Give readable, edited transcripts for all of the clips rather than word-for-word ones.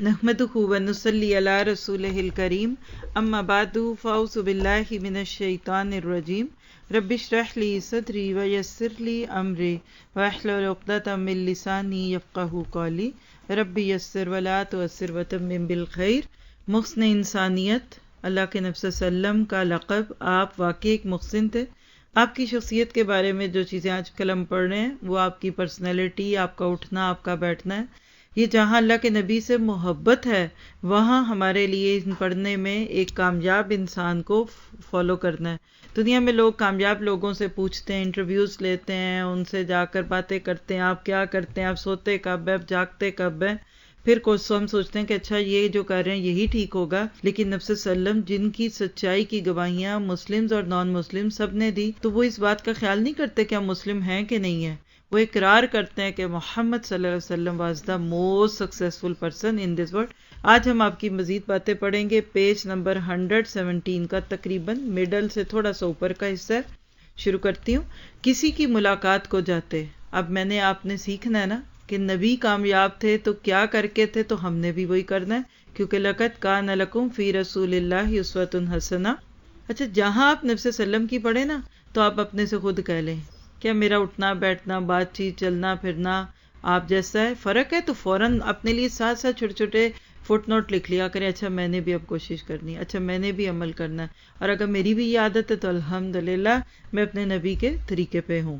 نحمدہ ونصلی علی رسولہ الکریم اما بعد فاعوذ باللہ من الشیطان الرجیم رب اشرح لی صدری ویسر لی امری واحلل عقدۃ من لسانی یفقہوا قولی رب یسر ولا تعسر وتمم بالخیر۔ محسن انسانیت اللہ کے نبی صلی اللہ علیہ وسلم کا لقب۔ آپ واقعی ایک محسن تھے۔ آپ کی شخصیت کے بارے میں جو چیزیں آج کل ہم پڑھ رہے ہیں وہ آپ کی پرسنالٹی، آپ کا اٹھنا، آپ کا بیٹھنا ہے۔ یہ جہاں اللہ کے نبی سے محبت ہے وہاں ہمارے لیے ان پڑھنے میں ایک کامیاب انسان کو فالو کرنا ہے۔ دنیا میں لوگ کامیاب لوگوں سے پوچھتے ہیں، انٹرویوز لیتے ہیں، ان سے جا کر باتیں کرتے ہیں، آپ کیا کرتے ہیں، آپ سوتے کب ہیں، آپ جاگتے کب ہیں۔ پھر کچھ ہم سوچتے ہیں کہ اچھا یہ جو کر رہے ہیں یہی ٹھیک ہوگا، لیکن نبی صلی اللہ علیہ وسلم جن کی سچائی کی گواہیاں مسلمز اور نان مسلم سب نے دی، تو وہ اس بات کا خیال نہیں کرتے کہ ہم مسلم ہیں کہ نہیں ہیں۔ وہ اقرار کرتے ہیں کہ محمد صلی اللہ علیہ وسلم was the most successful person in this world. آج ہم آپ کی مزید باتیں پڑھیں گے۔ پیج نمبر 117 کا تقریباً مڈل سے تھوڑا سا اوپر کا حصہ ہے۔ شروع کرتی ہوں۔ کسی کی ملاقات کو جاتے۔ اب میں نے آپ نے سیکھنا ہے نا کہ نبی کامیاب تھے تو کیا کر کے تھے، تو ہم نے بھی وہی کرنا ہے، کیونکہ لقد کان لکم فی رسول اللہ اسوۃ حسنہ۔ اچھا، جہاں آپ نبی صلی اللہ علیہ وسلم کی پڑھیں نا تو آپ اپنے سے خود کہہ لیں کیا میرا اٹھنا بیٹھنا، بات چیت، چلنا پھرنا آپ جیسا ہے؟ فرق ہے تو فوراً اپنے لیے ساتھ ساتھ چھوٹے چھوٹے فٹ نوٹ لکھ لیا کریں، اچھا میں نے بھی اب کوشش کرنی ہے، اچھا میں نے بھی عمل کرنا ہے، اور اگر میری بھی یہ عادت ہے تو الحمدللہ میں اپنے نبی کے طریقے پہ ہوں۔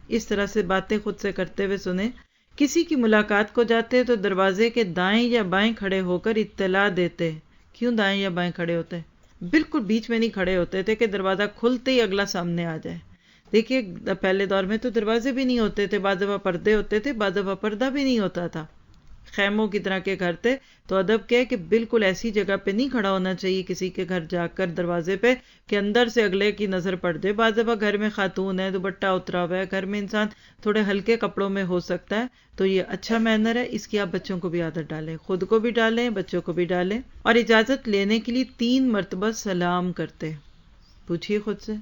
اس طرح سے باتیں خود سے کرتے ہوئے سنیں۔ کسی کی ملاقات کو جاتے تو دروازے کے دائیں یا بائیں کھڑے ہو کر اطلاع دیتے۔ کیوں دائیں یا بائیں کھڑے ہوتے؟ بالکل بیچ میں نہیں کھڑے ہوتے تھے کہ دروازہ کھلتے ہی اگلا سامنے آ جائے۔ دیکھیے پہلے دور میں تو دروازے بھی نہیں ہوتے تھے، بعض دفعہ پردے ہوتے تھے، بعض دفعہ پردہ بھی نہیں ہوتا تھا، خیموں کی طرح کے گھر تھے۔ تو ادب کیا ہے کہ بالکل ایسی جگہ پہ نہیں کھڑا ہونا چاہیے کسی کے گھر جا کر دروازے پہ کہ اندر سے اگلے کی نظر پڑ جائے۔ بعض دفعہ گھر میں خاتون ہے، دوپٹہ اترا ہوا ہے، گھر میں انسان تھوڑے ہلکے کپڑوں میں ہو سکتا ہے، تو یہ اچھا مینر ہے، اس کی آپ بچوں کو بھی عادت ڈالیں، خود کو بھی ڈالیں، بچوں کو بھی ڈالیں۔ اور اجازت لینے کے لیے 3 مرتبہ سلام کرتے۔ پوچھئے خود سے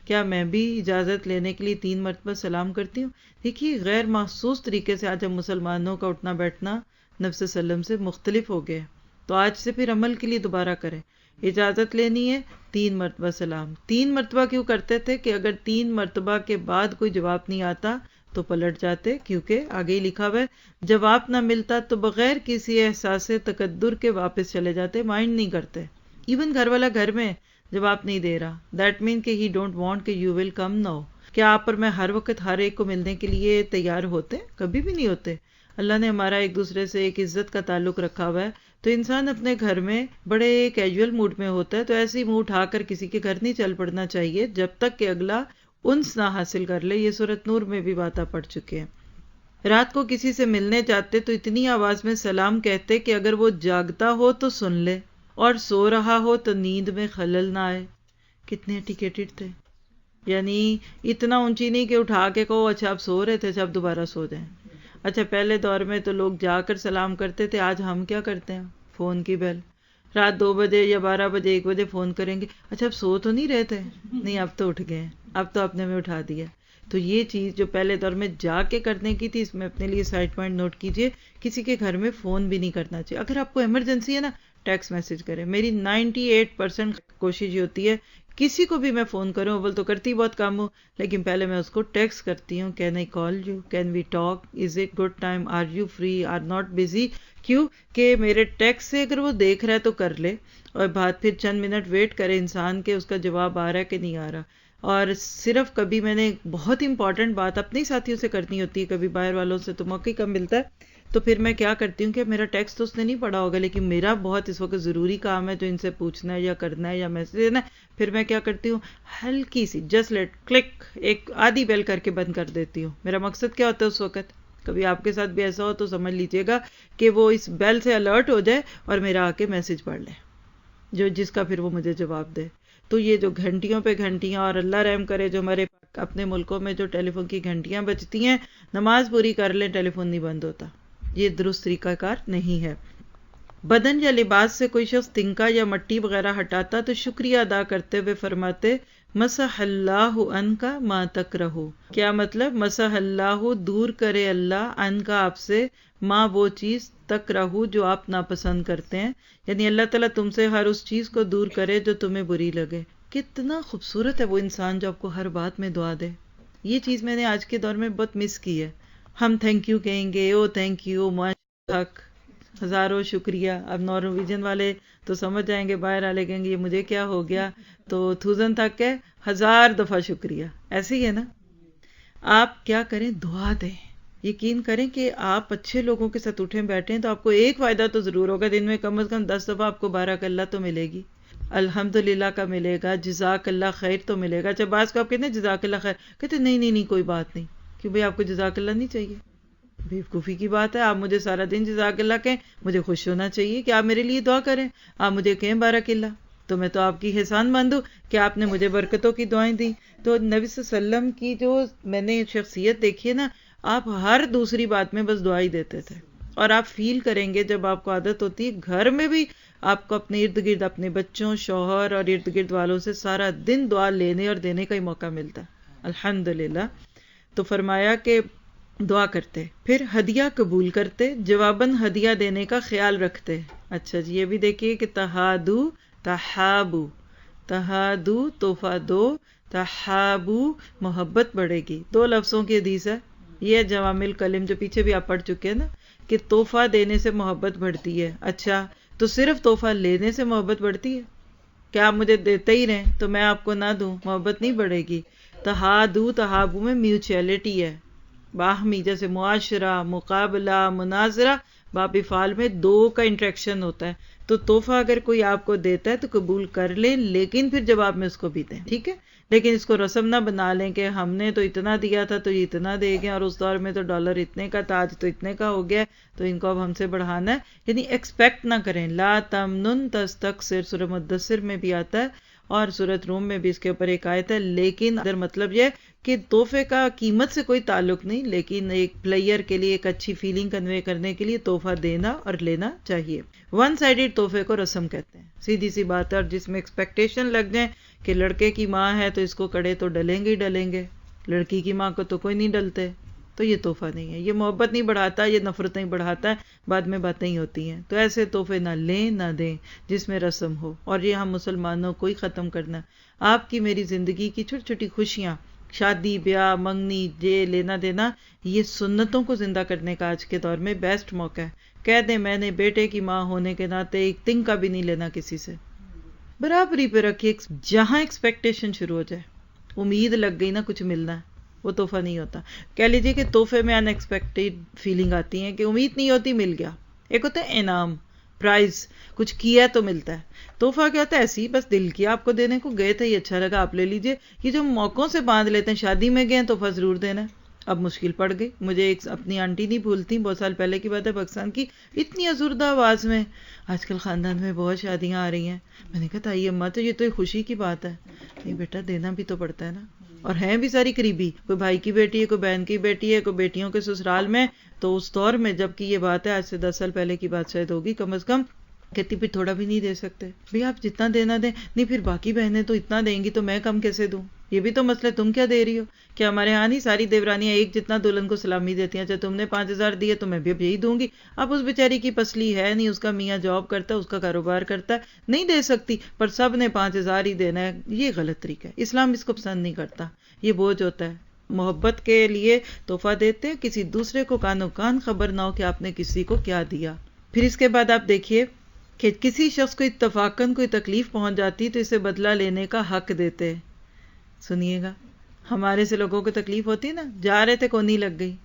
کیا میں بھی اجازت لینے کے لیے 3 مرتبہ سلام کرتی ہوں؟ دیکھیے غیر محسوس طریقے سے آج ہم مسلمانوں کا اٹھنا بیٹھنا نبی صلی اللہ علیہ وسلم سے مختلف ہو گئے، تو آج سے پھر عمل کے لیے دوبارہ کریں۔ اجازت لینی ہے 3 مرتبہ سلام۔ 3 مرتبہ کیوں کرتے تھے کہ اگر 3 مرتبہ کے بعد کوئی جواب نہیں آتا تو پلٹ جاتے، کیونکہ آگے ہی لکھا ہوا ہے جواب نہ ملتا تو بغیر کسی احساس تقدر کے واپس چلے جاتے، مائنڈ نہیں کرتے۔ ایون گھر والا گھر میں جواب نہیں دے رہا، دیٹ مین کہ ہی ڈونٹ وانٹ کہ یو ول کم ناؤ۔ کیا آپ اور میں ہر وقت ہر ایک کو ملنے کے لیے تیار ہوتے؟ کبھی بھی نہیں ہوتے۔ اللہ نے ہمارا ایک دوسرے سے ایک عزت کا تعلق رکھا ہوا ہے، تو انسان اپنے گھر میں بڑے کیجول موڈ میں ہوتا ہے، تو ایسے ہی منہ اٹھا کر کسی کے گھر نہیں چل پڑنا چاہیے جب تک کہ اگلا انس نہ حاصل کر لے۔ یہ سورۃ نور میں بھی باتیں پڑھ چکے ہیں۔ رات کو کسی سے ملنے جاتے تو اتنی آواز میں سلام کہتے کہ اگر وہ جاگتا ہو تو سن لے اور سو رہا ہو تو نیند میں خلل نہ آئے۔ کتنے ایٹیکیٹڈ تھے، یعنی اتنا اونچی نہیں کہ اٹھا کے کہو اچھا آپ سو رہے تھے، اچھا آپ دوبارہ سو جائیں۔ اچھا پہلے دور میں تو لوگ جا کر سلام کرتے تھے، آج ہم کیا کرتے ہیں؟ فون کی بیل، رات 2 بجے یا 12 بجے 1 بجے فون کریں گے، اچھا آپ سو تو نہیں رہے تھے؟ نہیں اب تو اٹھ گئے، اب تو آپ نے ہمیں اٹھا دیا۔ تو یہ چیز جو پہلے دور میں جا کے کرنے کی تھی، اس میں اپنے لیے سائڈ پوائنٹ نوٹ کیجئے، کسی کے گھر میں فون بھی نہیں کرنا چاہیے۔ اگر آپ کو ایمرجنسی ہے نا، ٹیکسٹ میسج کریں۔ میری 98% کوشش یہ ہوتی ہے کسی کو بھی میں فون کروں، اول تو کرتی بہت کم ہوں، لیکن پہلے میں اس کو ٹیکسٹ کرتی ہوں، can I call you, can we talk, is it good time, are you free, or not busy. کیوں کہ میرے ٹیکسٹ سے اگر وہ دیکھ رہا ہے تو کر لے، اور بعد پھر چند منٹ ویٹ کرے انسان کے اس کا جواب آ رہا ہے کہ نہیں آ رہا۔ اور صرف کبھی میں نے بہت امپورٹنٹ بات اپنے ساتھیوں سے کرنی ہوتی ہے، کبھی باہر والوں سے تو موقع کم ملتا ہے، تو پھر میں کیا کرتی ہوں کہ میرا ٹیکسٹ تو اس نے نہیں پڑھا ہوگا، لیکن میرا بہت اس وقت ضروری کام ہے جو ان سے پوچھنا ہے یا کرنا ہے یا میسج دینا ہے، پھر میں کیا کرتی ہوں، ہلکی سی جسٹ لیٹ کلک، ایک آدھی بیل کر کے بند کر دیتی ہوں۔ میرا مقصد کیا ہوتا ہے اس وقت، کبھی آپ کے ساتھ بھی ایسا ہو تو سمجھ لیجئے گا کہ وہ اس بیل سے الرٹ ہو جائے اور میرا آ کے میسج پڑھ لے، جس کا پھر وہ مجھے جواب دے۔ تو یہ جو گھنٹیوں پہ گھنٹیاں، اور اللہ رحم کرے جو ہمارے اپنے ملکوں میں جو ٹیلی فون کی گھنٹیاں بجتی ہیں، نماز پوری کر لیں ٹیلی فون نہیں بند ہوتا، یہ درست طریقہ کار نہیں ہے۔ بدن یا لباس سے کوئی شخص تنکا یا مٹی وغیرہ ہٹاتا تو شکریہ ادا کرتے ہوئے فرماتے مسح اللہ عنک ما تکرہ۔ کیا مطلب؟ مسح اللہ، دور کرے اللہ، عنک آپ سے، ما وہ چیز، تکرہو، جو آپ ناپسند کرتے ہیں، یعنی اللہ تعالیٰ تم سے ہر اس چیز کو دور کرے جو تمہیں بری لگے. کتنا خوبصورت ہے وہ انسان جو آپ کو ہر بات میں دعا دے. یہ چیز میں نے آج کے دور میں بہت مس کی ہے. ہم تھینک یو کہیں گے، او تھینک یو، حق، ہزاروں شکریہ. اب نارویجن والے تو سمجھ جائیں گے، باہر والے کہیں گے یہ مجھے کیا ہو گیا، تو تھوزن تک ہے، 1000 دفعہ شکریہ. ایسے ہی ہے نا. آپ کیا کریں، دعا دیں. یقین کریں کہ آپ اچھے لوگوں کے ساتھ اٹھیں بیٹھیں تو آپ کو ایک فائدہ تو ضرور ہوگا، دن میں کم از کم 10 دفعہ آپ کو بارک اللہ تو ملے گی، الحمدللہ کا ملے گا، جزاک اللہ خیر تو ملے گا. جب بعض کو آپ کہتے ہیں جزاک اللہ خیر، کہتے ہیں نہیں نہیں نہیں کوئی بات نہیں، کہ بھئی آپ کو جزاک اللہ نہیں چاہیے. بیوقوفی کی بات ہے. آپ مجھے سارا دن جزاک اللہ کہیں، مجھے خوش ہونا چاہیے کہ آپ میرے لیے دعا کریں. آپ مجھے کہیں بارک اللہ، تو میں تو آپ کی احسان مند ہوں کہ آپ نے مجھے برکتوں کی دعائیں دی. تو نبی صلی اللہ علیہ وسلم کی جو میں نے شخصیت دیکھی ہے نا، آپ ہر دوسری بات میں بس دعا ہی دیتے تھے. اور آپ فیل کریں گے جب آپ کو عادت ہوتی ہے، گھر میں بھی آپ کو اپنے ارد گرد اپنے بچوں، شوہر اور ارد گرد والوں سے سارا دن دعا لینے اور دینے کا ہی موقع ملتا ہے. الحمدللہ. تو فرمایا کہ دعا کرتے، پھر ہدیہ قبول کرتے، جواباً ہدیہ دینے کا خیال رکھتے. اچھا جی، یہ بھی دیکھیے کہ تہادو تحابو، تہادو تحفہ دو، تحابو محبت بڑھے گی. 2 لفظوں کی حدیث ہے. یہ جوامع الکلم جو پیچھے بھی آپ پڑھ چکے ہیں نا، کہ تحفہ دینے سے محبت بڑھتی ہے. اچھا تو صرف تحفہ لینے سے محبت بڑھتی ہے؟ کیا آپ مجھے دیتے ہی رہیں تو میں آپ کو نہ دوں، محبت نہیں بڑھے گی. تہادو تحابو میں میوچولیٹی ہے، باہمی، جیسے معاشرہ، مقابلہ، مناظرہ، باب فعال میں 2 کا انٹریکشن ہوتا ہے. تو تحفہ اگر کوئی آپ کو دیتا ہے تو قبول کر لیں، لیکن پھر جواب میں اس کو بھی دیں. ٹھیک ہے، لیکن اس کو رسم نہ بنا لیں کہ ہم نے تو اتنا دیا تھا تو یہ اتنا دے گئے، اور اس دور میں تو ڈالر اتنے کا تھا، آج تو اتنے کا ہو گیا تو ان کو اب ہم سے بڑھانا ہے. یعنی ایکسپیکٹ نہ کریں. لا تمنن تستکثر، سورہ مدثر میں بھی آتا ہے اور سورۃ روم میں بھی اس کے اوپر ایک آیت ہے. لیکن ادھر مطلب یہ کہ تحفے کا قیمت سے کوئی تعلق نہیں، لیکن ایک پلیئر کے لیے ایک اچھی فیلنگ کنوے کرنے کے لیے تحفہ دینا اور لینا چاہیے. ون سائیڈڈ تحفے کو رسم کہتے ہیں، سیدھی سی بات ہے. اور جس میں ایکسپیکٹیشن لگ جائیں کہ لڑکے کی ماں ہے تو اس کو کڑے تو ڈلیں گے ہی ڈلیں گے، لڑکی کی ماں کو تو کوئی نہیں ڈلتے، تو یہ تحفہ نہیں ہے. یہ محبت نہیں بڑھاتا، یہ نفرت نہیں بڑھاتا ہے، بعد میں باتیں ہی ہوتی ہیں. تو ایسے تحفے نہ لیں نہ دیں جس میں رسم ہو. اور یہ ہم مسلمانوں کو ہی ختم کرنا ہے. آپ کی میری زندگی کی چھوٹی چھوٹی خوشیاں، شادی بیاہ منگنی، یہ لینا دینا، یہ سنتوں کو زندہ کرنے کا آج کے دور میں بیسٹ موقع ہے. کہہ دیں میں نے بیٹے کی ماں ہونے کے ناطے ایک تنگ کا بھی نہیں لینا کسی سے، برابری پہ رکھیے. جہاں ایکسپیکٹیشن شروع ہو جائے، امید لگ گئی نا کچھ ملنا ہے، وہ تحفہ نہیں ہوتا. کہہ لیجئے کہ تحفے میں ان ایکسپیکٹڈ فیلنگ آتی ہے کہ امید نہیں ہوتی مل گیا. ایک ہوتا ہے انعام، پرائز، کچھ کیا تو ملتا ہے. تحفہ کیا ہوتا ہے؟ ایسے ہی بس دل کیا آپ کو دینے کو، گئے تھے یہ اچھا لگا آپ لے لیجئے. یہ جو موقعوں سے باندھ لیتے ہیں، شادی میں گئے تحفہ ضرور دینا ہے، اب مشکل پڑ گئی. مجھے ایک اپنی آنٹی نہیں بھولتی، بہت سال پہلے کی بات ہے، پاکستان کی، اتنی ازردہ آواز میں آج کل خاندان میں بہت شادیاں آ رہی ہیں. میں نے کہا تائی اماں تو یہ تو ایک خوشی کی بات ہے. نہیں بیٹا، دینا بھی تو پڑتا ہے نا. اور ہیں بھی ساری قریبی، کوئی بھائی کی بیٹی ہے، کوئی بہن کی بیٹی ہے، کوئی بیٹیوں کے سسرال میں. تو اس دور میں جب کہ یہ بات ہے آج سے 10 سال پہلے کی بات شاید ہوگی کم از کم، کہتی پھر تھوڑا بھی نہیں دے سکتے؟ بھئی آپ جتنا دینا دیں. نہیں پھر باقی بہنیں تو اتنا دیں گی تو میں کم کیسے دوں؟ یہ بھی تو مسئلہ. تم کیا دے رہی ہو؟ کہ ہمارے ہاں نہیں ساری دیورانیاں ایک جتنا دلہن کو سلامی دیتی ہیں. اچھا تم نے 5000 دیے تو میں بھی اب یہی دوں گی. اب اس بیچاری کی پسلی ہے نہیں، اس کا میاں جاب کرتا ہے، اس کا کاروبار کرتا ہے، نہیں دے سکتی، پر سب نے 5000 ہی دینا ہے. یہ غلط طریقہ ہے، اسلام اس کو پسند نہیں کرتا. یہ بوجھ ہوتا ہے. محبت کے لیے تحفہ دیتے، کسی دوسرے کو کانو کان خبر نہ ہو کہ آپ نے کسی کو کیا دیا. پھر اس کے بعد آپ دیکھیے کہ کسی شخص کو اتفاقاً کوئی تکلیف پہنچ جاتی تو اسے بدلہ لینے کا حق دیتے. سنیے گا، ہمارے سے لوگوں کو تکلیف ہوتی ہے نا، جا رہے تھے کونی لگ گئی،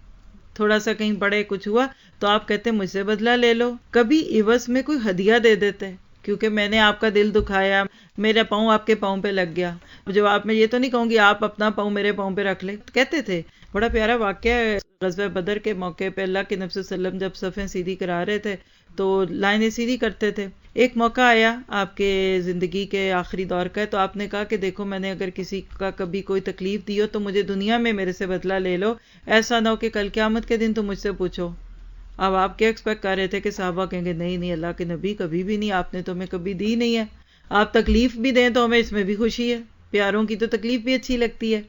تھوڑا سا کہیں پڑے کچھ ہوا تو آپ کہتے ہیں مجھ سے بدلہ لے لو. کبھی عوض میں کوئی ہدیہ دے دیتے کیونکہ میں نے آپ کا دل دکھایا، میرا پاؤں آپ کے پاؤں پہ لگ گیا. جواب میں یہ تو نہیں کہوں گی آپ اپنا پاؤں میرے پاؤں پہ رکھ لیں. کہتے تھے. بڑا پیارا واقعہ ہے، غزوہ بدر کے موقع پہ اللہ کے نبی صلی اللہ علیہ وسلم جب صفیں سیدھی کرا رہے تھے تو لائنیں سیدھی کرتے تھے. ایک موقع آیا آپ کے زندگی کے آخری دور کا ہے تو آپ نے کہا کہ دیکھو میں نے اگر کسی کا کبھی کوئی تکلیف دی ہو تو مجھے دنیا میں میرے سے بدلہ لے لو، ایسا نہ ہو کہ کل قیامت کے دن تم مجھ سے پوچھو. اب آپ کیا ایکسپیکٹ کر رہے تھے کہ صحابہ کہیں گے نہیں نہیں اللہ کے نبی کبھی بھی نہیں، آپ نے تو ہمیں کبھی دی نہیں ہے. آپ تکلیف بھی دیں تو ہمیں اس میں بھی خوشی ہے، پیاروں کی تو تکلیف بھی اچھی لگتی ہے.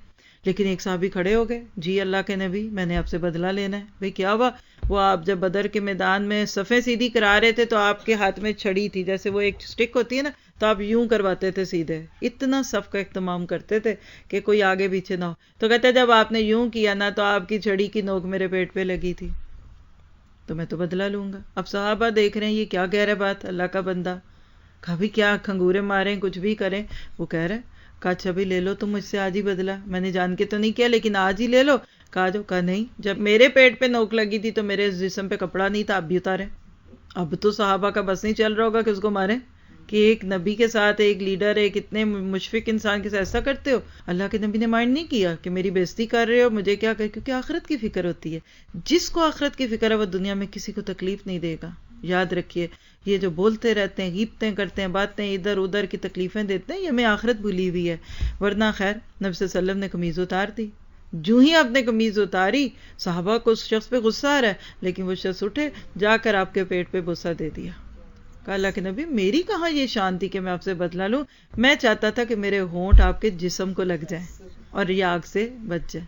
لیکن ایک صحابی کھڑے ہو گئے، جی اللہ کے نبی میں نے آپ سے بدلہ لینا ہے. بھئی کیا ہوا؟ وہ آپ جب بدر کے میدان میں صفیں سیدھی کرا رہے تھے تو آپ کے ہاتھ میں چھڑی تھی، جیسے وہ ایک سٹک ہوتی ہے نا، تو آپ یوں کرواتے تھے سیدھے، اتنا صف کا اہتمام کرتے تھے کہ کوئی آگے پیچھے نہ ہو. تو کہتے جب آپ نے یوں کیا نا تو آپ کی چھڑی کی نوک میرے پیٹ پہ لگی تھی، تو میں تو بدلہ لوں گا. اب صحابہ دیکھ رہے ہیں یہ کیا کہہ رہا بات، اللہ کا بندہ. کبھی کیا کھنگورے ماریں کچھ بھی کریں، وہ کہہ رہے کہا اچھا بھی لے لو تم مجھ سے آج ہی بدلا، میں نے جان کے تو نہیں کیا لیکن آج ہی لے لو. کہا جو کہا نہیں، جب میرے پیٹ پہ نوک لگی تھی تو میرے جسم پہ کپڑا نہیں تھا، اب بھی اتارے. اب تو صحابہ کا بس نہیں چل رہا ہوگا کہ اس کو مارے، کہ ایک نبی کے ساتھ، ایک لیڈر، ایک اتنے مشفق انسان کے ساتھ ایسا کرتے ہو. اللہ کے نبی نے مائنڈ نہیں کیا کہ میری بےزتی کر رہے ہو، مجھے کیا کر، کیونکہ آخرت کی فکر ہوتی ہے. جس کو آخرت کی فکر ہے وہ دنیا میں کسی کو تکلیف نہیں دے گا. یاد رکھیے، یہ جو بولتے رہتے ہیں، غیبتیں کرتے ہیں، باتیں ادھر ادھر کی تکلیفیں دیتے ہیں، یہ ہمیں آخرت بھولی ہوئی ہے. ورنہ خیر نبی صلی اللہ علیہ وسلم نے قمیض اتار دی. جو ہی آپ نے قمیض اتاری، صحابہ کو اس شخص پہ غصہ آ رہا ہے، لیکن وہ شخص اٹھے جا کر آپ کے پیٹ پہ بوسہ دے دیا. کہا اللہ کے نبی میری کہاں یہ شان تھی کہ میں آپ سے بدلہ لوں، میں چاہتا تھا کہ میرے ہونٹ آپ کے جسم کو لگ جائیں اور یہ آگ سے بچ جائے.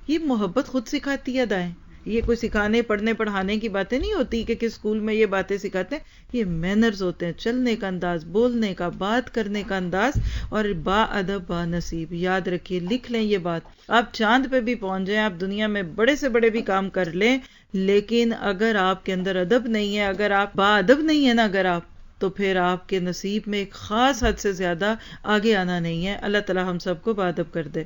یہ محبت خود سکھاتی ہے دائیں. یہ کوئی سکھانے پڑھنے پڑھانے کی باتیں نہیں ہوتی کہ کس اسکول میں یہ باتیں سکھاتے ہیں. یہ مینرز ہوتے ہیں، چلنے کا انداز، بولنے کا، بات کرنے کا انداز، اور با ادب با نصیب. یاد رکھیے، لکھ لیں یہ بات. آپ چاند پہ بھی پہنچ جائیں، آپ دنیا میں بڑے سے بڑے بھی کام کر لیں، لیکن اگر آپ کے اندر ادب نہیں ہے، اگر آپ با ادب نہیں ہے نا، اگر آپ، تو پھر آپ کے نصیب میں ایک خاص حد سے زیادہ آگے آنا نہیں ہے. اللہ تعالی ہم سب کو با ادب کر دے.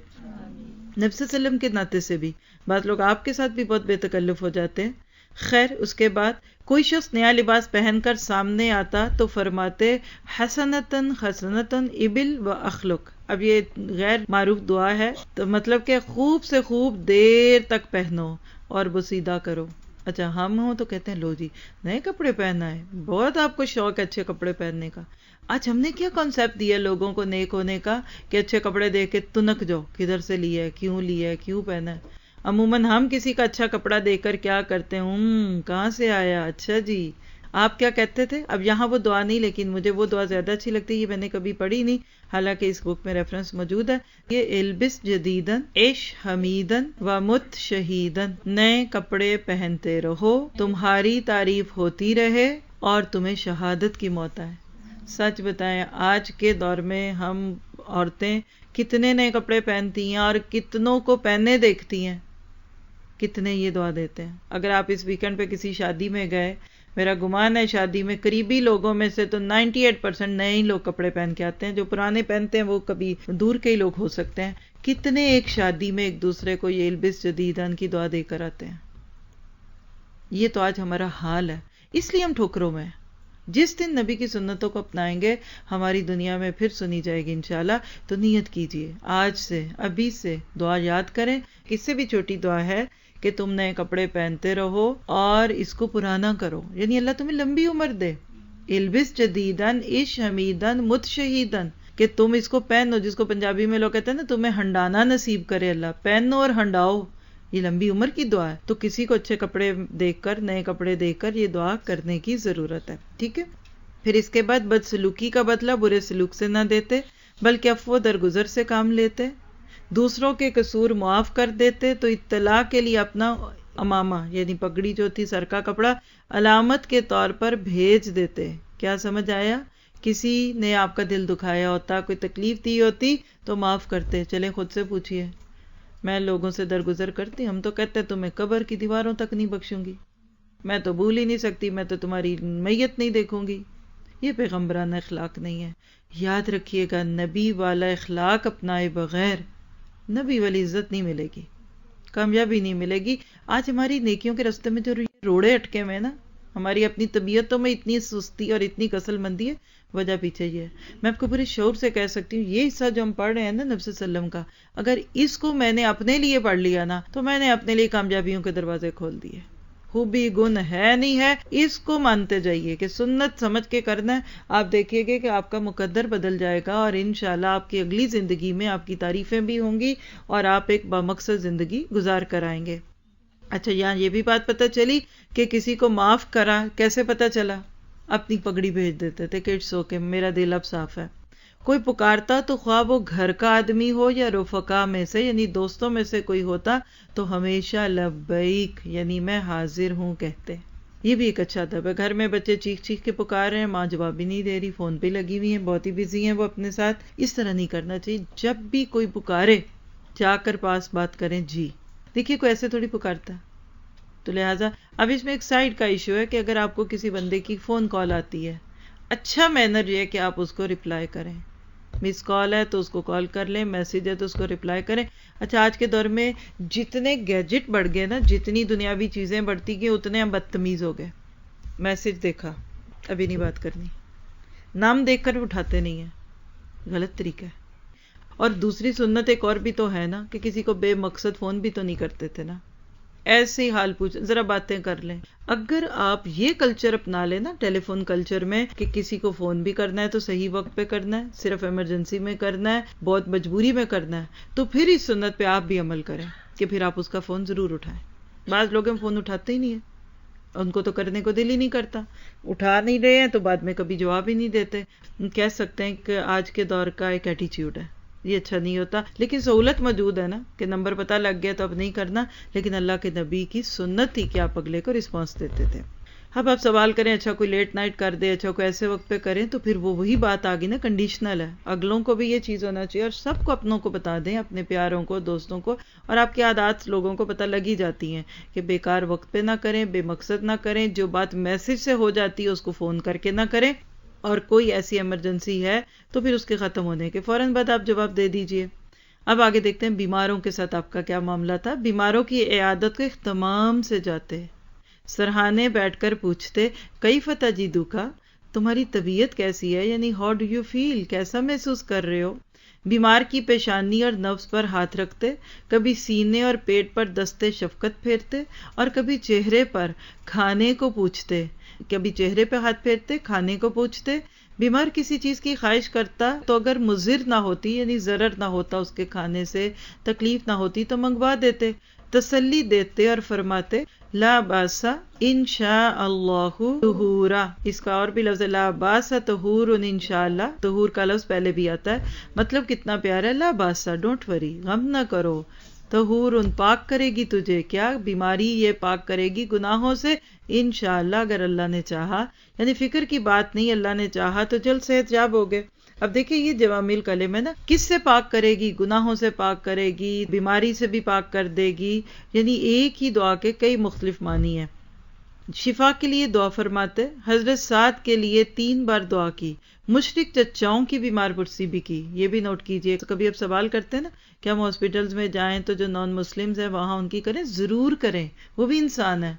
نبی صلی اللہ علیہ وسلم کے ناطے سے بھی بعض لوگ آپ کے ساتھ بھی بہت بے تکلف ہو جاتے ہیں. خیر اس کے بعد کوئی شخص نیا لباس پہن کر سامنے آتا تو فرماتے حسنتن حسنتن ابل و اخلق. اب یہ غیر معروف دعا ہے، تو مطلب کہ خوب سے خوب دیر تک پہنو اور بسیدہ کرو. اچھا ہم ہوں تو کہتے ہیں لو جی نئے کپڑے پہننا ہے، بہت آپ کو شوق ہے اچھے کپڑے پہننے کا. آج ہم نے کیا کانسیپٹ دیا لوگوں کو نیک ہونے کا کہ اچھے کپڑے دیکھ کے تنک جاؤ، کدھر سے لیا ہے، کیوں پہنا ہے. عموماً ہم کسی کا اچھا کپڑا دیکھ کر کیا کرتے ہیں، کہاں سے آیا، اچھا جی. آپ کیا کہتے تھے؟ اب یہاں وہ دعا نہیں، لیکن مجھے وہ دعا زیادہ اچھی لگتی ہے، یہ میں نے کبھی پڑھی نہیں، حالانکہ اس بک میں ریفرنس موجود ہے. یہ البس جدیدن عش حمیدن و مت شہیدن، نئے کپڑے پہنتے رہو، تمہاری تعریف ہوتی رہے اور تمہیں شہادت کی موت آئے. سچ بتائیں آج کے دور میں ہم عورتیں کتنے نئے کپڑے پہنتی ہیں اور کتنوں کو پہننے دیکھتی ہیں، کتنے یہ دعا دیتے ہیں. اگر آپ اس ویکنڈ پہ کسی شادی میں گئے، میرا گمان ہے شادی میں قریبی لوگوں میں سے تو 98% نئے ہی لوگ کپڑے پہن کے آتے ہیں. جو پرانے پہنتے ہیں وہ کبھی دور کے ہی لوگ ہو سکتے ہیں. کتنے ایک شادی میں ایک دوسرے کو یہ البس جدیدن کی دعا دے کر آتے ہیں. یہ تو آج ہمارا حال ہے، اس لیے ہم ٹھوکروں میں ہیں. جس دن نبی کی سنتوں کو اپنائیں گے ہماری دنیا میں پھر سنی جائے گی انشاءاللہ. تو نیت کیجئے آج سے، ابھی سے دعا یاد کریں. اس سے بھی چھوٹی دعا ہے کہ تم نئے کپڑے پہنتے رہو اور اس کو پرانا کرو، یعنی اللہ تمہیں لمبی عمر دے. البس جدیدن عش حمیدن مت شہیدن، کہ تم اس کو پہنو، جس کو پنجابی میں لوگ کہتے ہیں نا تمہیں ہنڈانا نصیب کرے اللہ، پہنو اور ہنڈاؤ. یہ لمبی عمر کی دعا ہے. تو کسی کو اچھے کپڑے دیکھ کر، نئے کپڑے دیکھ کر یہ دعا کرنے کی ضرورت ہے. ٹھیک ہے. پھر اس کے بعد بدسلوکی کا بدلہ برے سلوک سے نہ دیتے بلکہ عفو درگزر سے کام لیتے، دوسروں کے قصور معاف کر دیتے. تو اطلاع کے لیے اپنا امامہ یعنی پگڑی جو تھی، سر کا کپڑا، علامت کے طور پر بھیج دیتے. کیا سمجھ آیا؟ کسی نے آپ کا دل دکھایا ہوتا، کوئی تکلیف دی ہوتی تو معاف کرتے. چلیں خود سے پوچھئے، میں لوگوں سے درگزر کرتی، ہم تو کہتے تمہیں قبر کی دیواروں تک نہیں بخشوں گی، میں تو بھول ہی نہیں سکتی، میں تو تمہاری میت نہیں دیکھوں گی. یہ پیغمبرانہ اخلاق نہیں ہے. یاد رکھیے گا، نبی والا اخلاق اپنائے بغیر نبی والی عزت نہیں ملے گی، کامیابی نہیں ملے گی. آج ہماری نیکیوں کے راستے میں جو روڑے اٹکے ہوئے ہیں نا، ہماری اپنی طبیعتوں میں اتنی سستی اور اتنی کسل مندی ہے، وجہ پیچھے یہ ہے. میں آپ کو پورے شعور سے کہہ سکتی ہوں، یہ حصہ جو ہم پڑھ رہے ہیں نا نبی صلی اللہ علیہ وسلم کا، اگر اس کو میں نے اپنے لیے پڑھ لیا نا تو میں نے اپنے لیے کامیابیوں کے دروازے کھول دیے. خوبی گن ہے نہیں ہے، اس کو مانتے جائیے کہ سنت سمجھ کے کرنا ہے. آپ دیکھیے گے کہ آپ کا مقدر بدل جائے گا اور انشاءاللہ آپ کی اگلی زندگی میں آپ کی تعریفیں بھی ہوں گی اور آپ ایک بامقصد زندگی گزار کر آئیں گے. اچھا یہاں یہ بھی بات پتہ چلی کہ کسی کو معاف کرا، کیسے پتہ چلا؟ اپنی پگڑی بھیج دیتے تھے کہ اٹس اوکے، میرا دل اب صاف ہے. کوئی پکارتا تو خواہ وہ گھر کا آدمی ہو یا رفقا میں سے یعنی دوستوں میں سے کوئی ہوتا تو ہمیشہ لبیک یعنی میں حاضر ہوں کہتے. یہ بھی ایک اچھا ادب ہے. گھر میں بچے چیخ چیخ کے پکار رہے ہیں، ماں جواب ہی نہیں دے رہی، فون پہ لگی ہوئی ہیں، بہت ہی بزی ہیں وہ اپنے ساتھ. اس طرح نہیں کرنا چاہیے. جب بھی کوئی پکارے جا کر پاس بات کریں. جی دیکھیے کوئی ایسے تھوڑی پکارتا. تو لہٰذا اب اس میں ایک سائڈ کا ایشو ہے کہ اگر آپ کو کسی بندے کی فون کال آتی ہے، اچھا مینر یہ ہے کہ آپ اس کو رپلائی کریں. مس کال ہے تو اس کو کال کر لیں، میسج ہے تو اس کو رپلائی کریں. اچھا آج کے دور میں جتنے گیجٹ بڑھ گئے نا، جتنی دنیاوی چیزیں بڑھتی گئی اتنے ہم بدتمیز ہو گئے. میسج دیکھا ابھی نہیں بات کرنی، نام دیکھ کر اٹھاتے نہیں ہیں، غلط طریقہ ہے. اور دوسری سنت ایک اور بھی تو ہے نا کہ کسی کو بے مقصد فون بھی تو نہیں کرتے تھے نا. ایسے ہی حال پوچھ ذرا باتیں کر لیں. اگر آپ یہ کلچر اپنا لیں نا ٹیلی فون کلچر میں کہ کسی کو فون بھی کرنا ہے تو صحیح وقت پہ کرنا ہے، صرف ایمرجنسی میں کرنا ہے، بہت مجبوری میں کرنا ہے، تو پھر اس سنت پہ آپ بھی عمل کریں کہ پھر آپ اس کا فون ضرور اٹھائیں. بعض لوگ فون اٹھاتے ہی نہیں ہیں، ان کو تو کرنے کو دل ہی نہیں کرتا، اٹھا نہیں رہے ہیں تو بعد میں کبھی جواب ہی نہیں دیتے. کہہ سکتے ہیں کہ آج کے دور کا ایک ایٹیچیوڈ ہے. یہ اچھا نہیں ہوتا، لیکن سہولت موجود ہے نا کہ نمبر پتہ لگ گیا تو اب نہیں کرنا. لیکن اللہ کے نبی کی سنت تھی کہ آپ اگلے کو رسپانس دیتے تھے. اب آپ سوال کریں اچھا کوئی لیٹ نائٹ کر دے، اچھا کوئی ایسے وقت پہ کریں، تو پھر وہ وہی بات آگی نا، کنڈیشنل ہے. اگلوں کو بھی یہ چیز ہونا چاہیے اور سب کو اپنوں کو بتا دیں، اپنے پیاروں کو، دوستوں کو. اور آپ کی عادات لوگوں کو پتہ لگ ہی جاتی ہیں کہ بیکار وقت پہ نہ کریں، بے مقصد نہ کریں. جو بات میسج سے ہو جاتی ہے اس کو فون کر کے نہ کریں. اور کوئی ایسی ایمرجنسی ہے تو پھر اس کے ختم ہونے کے فوراً بعد آپ جواب دے دیجئے. اب آگے دیکھتے ہیں بیماروں کے ساتھ آپ کا کیا معاملہ تھا. بیماروں کی عیادت کو اہتمام سے جاتے، سرہانے بیٹھ کر پوچھتے کیف تجدک، تمہاری طبیعت کیسی ہے، یعنی ہاؤ ڈو یو فیل، کیسا محسوس کر رہے ہو. بیمار کی پیشانی اور نبض پر ہاتھ رکھتے، کبھی سینے اور پیٹ پر دستے شفقت پھیرتے اور کبھی چہرے پر کھانے کو پوچھتے. کبھی چہرے پہ ہاتھ پھیرتے، کھانے کو پوچھتے. بیمار کسی چیز کی خواہش کرتا تو اگر مضر نہ ہوتی یعنی ضرر نہ ہوتا اس کے کھانے سے، تکلیف نہ ہوتی تو منگوا دیتے. تسلی دیتے اور فرماتے لا باس ان شاء اللہ طہورا. اس کا اور بھی لفظ ہے لا باس طہور ان شاء اللہ. طہور کا لفظ پہلے بھی آتا ہے. مطلب کتنا پیارا ہے، لا باس ڈونٹ وری، غم نہ کرو. طہور پاک کرے گی تجھے، کیا بیماری یہ پاک کرے گی گناہوں سے، انشاءاللہ اگر اللہ نے چاہا. یعنی فکر کی بات نہیں، اللہ نے چاہا تو جلد صحت یاب ہو گئے. اب دیکھیں یہ جوامع کلم ہے نا، کس سے پاک کرے گی؟ گناہوں سے پاک کرے گی، بیماری سے بھی پاک کر دے گی. یعنی ایک ہی دعا کے کئی مختلف معنی ہیں. شفا کے لیے دعا فرماتے. حضرت سعد کے لیے 3 بار دعا کی. مشرک چچاؤں کی بیمار پرسی بھی کی. یہ بھی نوٹ کیجئے. کبھی اب سوال کرتے ہیں نا کہ ہم ہاسپٹلز میں جائیں تو جو نان مسلمز ہیں وہاں ان کی کریں، ضرور کریں، وہ بھی انسان ہے.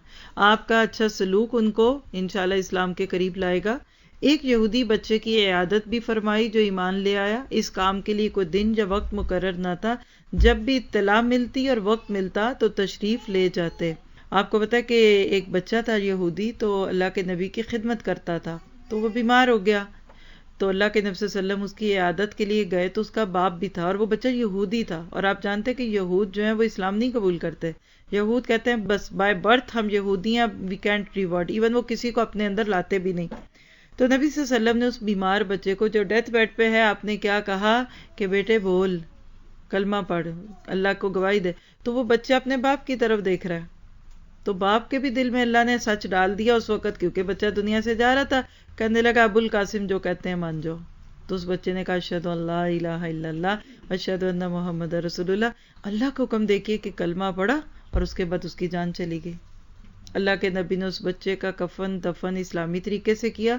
آپ کا اچھا سلوک ان کو انشاءاللہ اسلام کے قریب لائے گا. ایک یہودی بچے کی عیادت بھی فرمائی جو ایمان لے آیا. اس کام کے لیے کوئی دن یا وقت مقرر نہ تھا، جب بھی اطلاع ملتی اور وقت ملتا تو تشریف لے جاتے. آپ کو پتا ہے کہ ایک بچہ تھا یہودی، تو اللہ کے نبی کی خدمت کرتا تھا، تو وہ بیمار ہو گیا. تو اللہ کے نبی صلی اللہ علیہ وسلم اس کی عیادت کے لیے گئے تو اس کا باپ بھی تھا اور وہ بچہ یہودی تھا. اور آپ جانتے ہیں کہ یہود جو ہیں وہ اسلام نہیں قبول کرتے. یہود کہتے ہیں بس بائی برتھ ہم یہودی ہیں، وی کینٹ ریورٹ. ایون وہ کسی کو اپنے اندر لاتے بھی نہیں. تو نبی صلی اللہ علیہ وسلم نے اس بیمار بچے کو جو ڈیتھ بیڈ پہ ہے، آپ نے کیا کہا کہ بیٹے بول، کلمہ پڑھ، اللہ کو گواہی دے. تو وہ بچہ اپنے باپ کی طرف دیکھ رہا ہے. تو باپ کے بھی دل میں اللہ نے سچ ڈال دیا اس وقت، کیونکہ بچہ دنیا سے جا رہا تھا. کہنے لگا ابو القاسم جو کہتے ہیں مان جاؤ. تو اس بچے نے کہا اشہد ان لا الہ الا اللہ اشہد ان محمد رسول اللہ. اللہ کا حکم دیکھیے کہ کلمہ پڑھا اور اس کے بعد اس کی جان چلی گئی. اللہ کے نبی نے اس بچے کا کفن دفن اسلامی طریقے سے کیا.